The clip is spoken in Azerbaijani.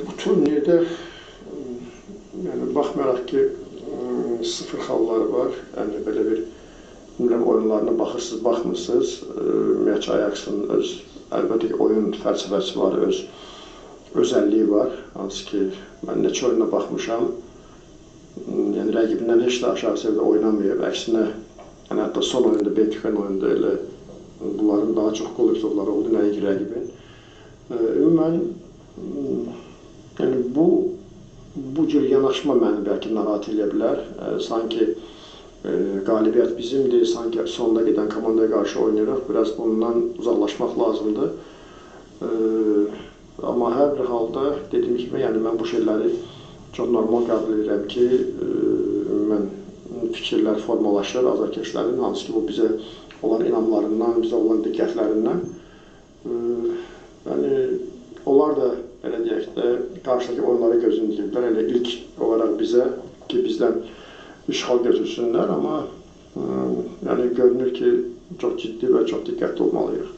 Bu turnirdə yəni baxmayaraq ki, sıfır xalları var, yəni belə bir bilmirəm oyunlarına baxırsınız, baxmırsınız. Ümumiyyətcə Ajaxın öz əlbəttə ki, oyun fəlsəfəsi var, öz özəlliyi var. Hansı ki, mən neçə oyuna baxmışam. Yəni rəqibindən heç də aşağı səviyyədə oynamayıb. Əksinə, yəni hətta son oyunda, Benfica oyunda elə bunların daha çox qol epizoduları oldu, nəinki rəqibin. Ümumən, yəni bu cür yanaşma məni bəlkə narahat edə bilər. Sanki qalibiyyət bizimdir, sanki sonda gedən komandaya qarşı oynayırıq. Biraz bundan uzaqlaşmaq lazımdır. Amma hər bir halda dediyim kimi, yəni mən bu şeyləri çox normal qəbul edirəm ki, mən fikirlər formalaşır azarkeşlərin, hansı ki, bu bizə olan inamlarından, bizə olan diqqətlərindən. Yəni, onlar da, belə deyək də, qarşıdakı oyunları gözləyirlər. Elə ilk olaraq bizə ki, bizdən işğal götürsünlər, amma yəni, görünür ki, çox ciddi və çox diqqətli olmalıyıq.